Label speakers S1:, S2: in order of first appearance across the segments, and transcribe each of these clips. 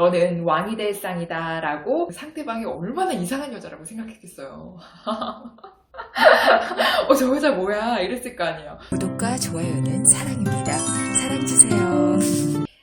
S1: 너는 왕이 될 상이다 라고 상대방이 얼마나 이상한 여자라고 생각했겠어요. 저 여자 뭐야 이랬을 거 아니에요.
S2: 구독과 좋아요는 사랑입니다. 사랑주세요.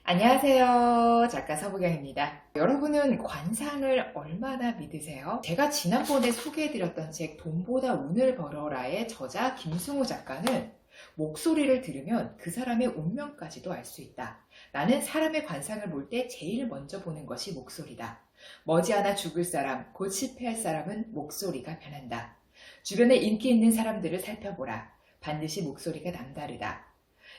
S1: 안녕하세요. 작가 서부경입니다. 여러분은 관상을 얼마나 믿으세요? 제가 지난번에 소개해드렸던 책 돈보다 운을 벌어라의 저자 김승우 작가는 목소리를 들으면 그 사람의 운명까지도 알 수 있다. 나는 사람의 관상을 볼 때 제일 먼저 보는 것이 목소리다. 머지않아 죽을 사람, 곧 실패할 사람은 목소리가 변한다. 주변에 인기 있는 사람들을 살펴보라. 반드시 목소리가 남다르다.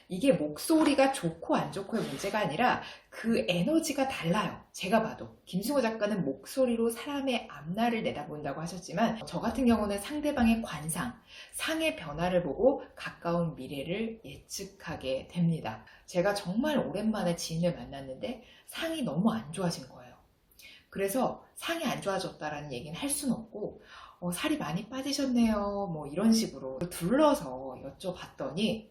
S1: 이게 목소리가 좋고 안 좋고의 문제가 아니라 그 에너지가 달라요. 제가 봐도 김승호 작가는 목소리로 사람의 앞날을 내다본다고 하셨지만 저 같은 경우는 상대방의 관상, 상의 변화를 보고 가까운 미래를 예측하게 됩니다. 제가 정말 오랜만에 지인을 만났는데 상이 너무 안 좋아진 거예요. 그래서 상이 안 좋아졌다라는 얘기는 할 수는 없고 살이 많이 빠지셨네요 뭐 이런 식으로 둘러서 여쭤봤더니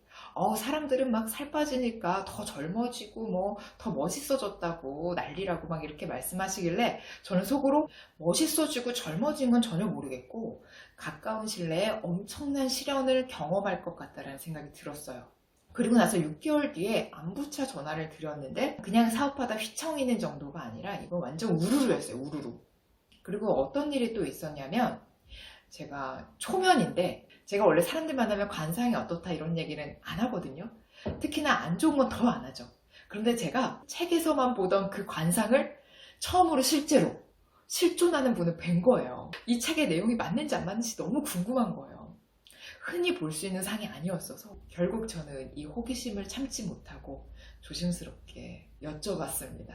S1: 사람들은 막 살 빠지니까 더 젊어지고 뭐 더 멋있어졌다고 난리라고 막 이렇게 말씀하시길래 저는 속으로 멋있어지고 젊어진 건 전혀 모르겠고 가까운 신뢰에 엄청난 시련을 경험할 것 같다라는 생각이 들었어요. 그리고 나서 6개월 뒤에 안부차 전화를 드렸는데 그냥 사업하다 휘청이는 정도가 아니라 이건 완전 우르르였어요. 우르르. 그리고 어떤 일이 또 있었냐면 제가 초면인데 제가 원래 사람들 만나면 관상이 어떻다 이런 얘기는 안 하거든요. 특히나 안 좋은 건 더 안 하죠. 그런데 제가 책에서만 보던 그 관상을 처음으로 실제로 실존하는 분을 뵌 거예요. 이 책의 내용이 맞는지 안 맞는지 너무 궁금한 거예요. 흔히 볼 수 있는 상이 아니었어서 결국 저는 이 호기심을 참지 못하고 조심스럽게 여쭤봤습니다.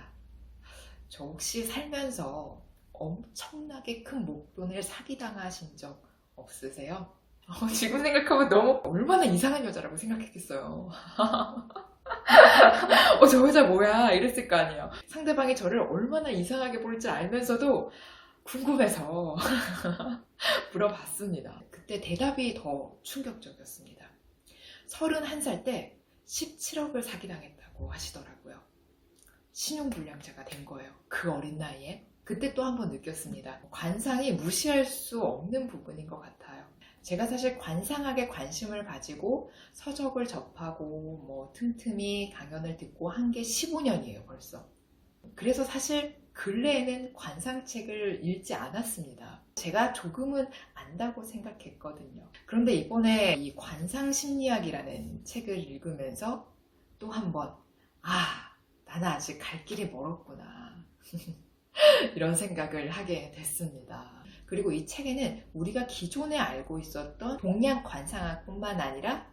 S1: 저 혹시 살면서 엄청나게 큰 목돈을 사기당하신 적 없으세요? 지금 생각하면 너무 얼마나 이상한 여자라고 생각했겠어요. 저 여자 뭐야 이랬을 거 아니에요. 상대방이 저를 얼마나 이상하게 볼지 알면서도 궁금해서 물어봤습니다. 그때 대답이 더 충격적이었습니다. 31살 때 17억을 사기당했다고 하시더라고요. 신용불량자가 된 거예요. 그 어린 나이에. 그때 또 한 번 느꼈습니다. 관상이 무시할 수 없는 부분인 것 같아요. 제가 사실 관상학에 관심을 가지고 서적을 접하고 뭐 틈틈이 강연을 듣고 한 게 15년이에요 벌써. 그래서 사실 근래에는 관상책을 읽지 않았습니다. 제가 조금은 안다고 생각했거든요. 그런데 이번에 이 관상심리학이라는 책을 읽으면서 또 한 번 나는 아직 갈 길이 멀었구나 이런 생각을 하게 됐습니다. 그리고 이 책에는 우리가 기존에 알고 있었던 동양 관상학뿐만 아니라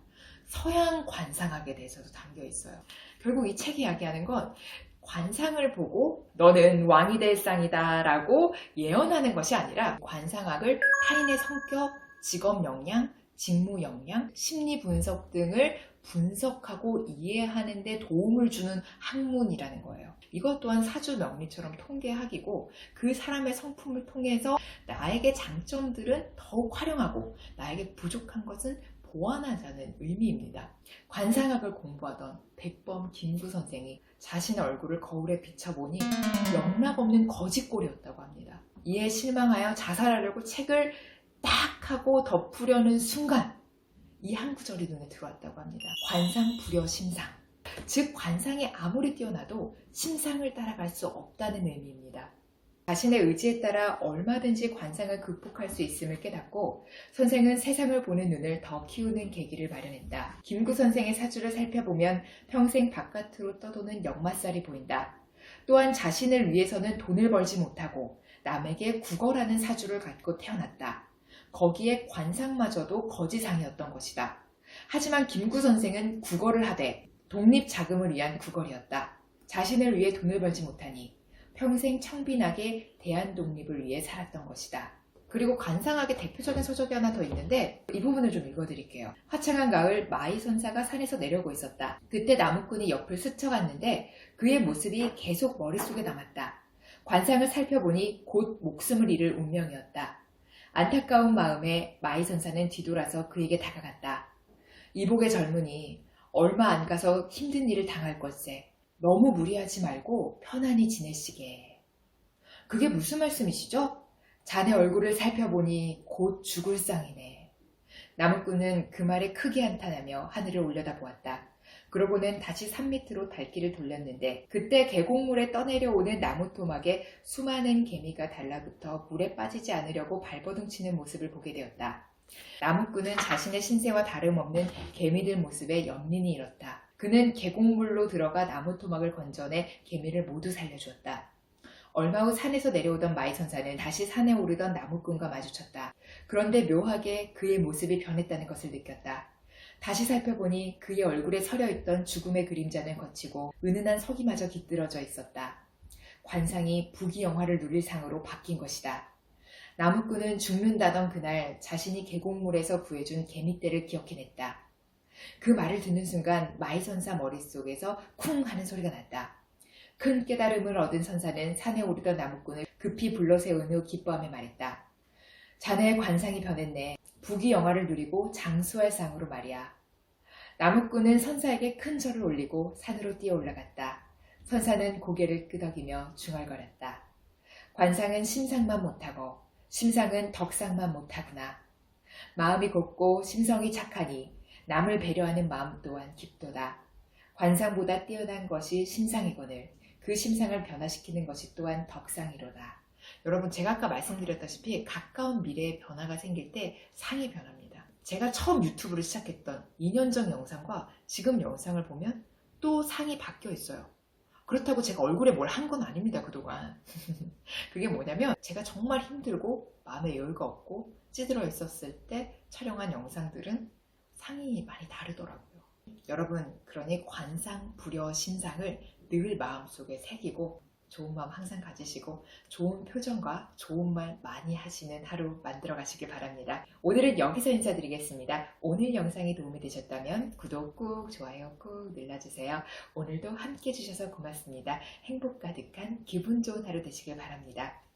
S1: 서양 관상학에 대해서도 담겨 있어요. 결국 이 책이 이야기하는 건 관상을 보고 너는 왕이 될 상이다 라고 예언하는 것이 아니라 관상학을 타인의 성격, 직업 역량, 직무 역량, 심리 분석 등을 분석하고 이해하는 데 도움을 주는 학문이라는 거예요. 이것 또한 사주 명리처럼 통계학이고 그 사람의 성품을 통해서 나에게 장점들은 더욱 활용하고 나에게 부족한 것은 보완하자는 의미입니다. 관상학을 공부하던 백범 김구 선생이 자신의 얼굴을 거울에 비춰보니 영락없는 거짓골이었다고 합니다. 이에 실망하여 자살하려고 책을 딱 하고 덮으려는 순간 이 한 구절이 눈에 들어왔다고 합니다. 관상 불여 심상. 즉 관상이 아무리 뛰어나도 심상을 따라갈 수 없다는 의미입니다. 자신의 의지에 따라 얼마든지 관상을 극복할 수 있음을 깨닫고 선생은 세상을 보는 눈을 더 키우는 계기를 마련했다. 김구 선생의 사주를 살펴보면 평생 바깥으로 떠도는 역마살이 보인다. 또한 자신을 위해서는 돈을 벌지 못하고 남에게 구걸하는 사주를 갖고 태어났다. 거기에 관상마저도 거지상이었던 것이다. 하지만 김구 선생은 구걸을 하되 독립자금을 위한 구걸이었다. 자신을 위해 돈을 벌지 못하니 평생 청빈하게 대한독립을 위해 살았던 것이다. 그리고 관상학의 대표적인 서적이 하나 더 있는데 이 부분을 좀 읽어드릴게요. 화창한 가을 마이선사가 산에서 내려오고 있었다. 그때 나무꾼이 옆을 스쳐갔는데 그의 모습이 계속 머릿속에 남았다. 관상을 살펴보니 곧 목숨을 잃을 운명이었다. 안타까운 마음에 마이선사는 뒤돌아서 그에게 다가갔다. 이복의 젊은이 얼마 안 가서 힘든 일을 당할 것세. 너무 무리하지 말고 편안히 지내시게. 그게 무슨 말씀이시죠? 자네 얼굴을 살펴보니 곧 죽을 상이네. 나무꾼은 그 말에 크게 한탄하며 하늘을 올려다보았다. 그러고는 다시 산 밑으로 발길을 돌렸는데 그때 계곡물에 떠내려오는 나무 토막에 수많은 개미가 달라붙어 물에 빠지지 않으려고 발버둥치는 모습을 보게 되었다. 나무꾼은 자신의 신세와 다름없는 개미들 모습에 연민이 일었다. 그는 계곡물로 들어가 나무 토막을 건져내 개미를 모두 살려주었다. 얼마 후 산에서 내려오던 마이선사는 다시 산에 오르던 나무꾼과 마주쳤다. 그런데 묘하게 그의 모습이 변했다는 것을 느꼈다. 다시 살펴보니 그의 얼굴에 서려있던 죽음의 그림자는 거치고 은은한 석이마저 깃들어져 있었다. 관상이 부귀영화를 누릴 상으로 바뀐 것이다. 나무꾼은 죽는다던 그날 자신이 계곡물에서 구해준 개미떼를 기억해냈다. 그 말을 듣는 순간 마이선사 머릿속에서 쿵 하는 소리가 났다. 큰 깨달음을 얻은 선사는 산에 오르던 나무꾼을 급히 불러세운 후 기뻐하며 말했다. 자네의 관상이 변했네. 부귀영화를 누리고 장수할 상으로 말이야. 나무꾼은 선사에게 큰 절을 올리고 산으로 뛰어 올라갔다. 선사는 고개를 끄덕이며 중얼거렸다. 관상은 심상만 못하고 심상은 덕상만 못하구나. 마음이 곱고 심성이 착하니 남을 배려하는 마음 또한 깊도다. 관상보다 뛰어난 것이 심상이거늘 그 심상을 변화시키는 것이 또한 덕상이로다. 여러분, 제가 아까 말씀드렸다시피 가까운 미래에 변화가 생길 때 상이 변합니다. 제가 처음 유튜브를 시작했던 2년 전 영상과 지금 영상을 보면 또 상이 바뀌어 있어요. 그렇다고 제가 얼굴에 뭘 한 건 아닙니다, 그동안. 그게 뭐냐면 제가 정말 힘들고 마음에 여유가 없고 찌들어 있었을 때 촬영한 영상들은 상이 많이 다르더라고요. 여러분, 그러니 관상, 불여, 심상을 늘 마음속에 새기고 좋은 마음 항상 가지시고 좋은 표정과 좋은 말 많이 하시는 하루 만들어 가시길 바랍니다. 오늘은 여기서 인사드리겠습니다. 오늘 영상이 도움이 되셨다면 구독 꾹, 좋아요 꾹 눌러주세요. 오늘도 함께 해주셔서 고맙습니다. 행복 가득한 기분 좋은 하루 되시길 바랍니다.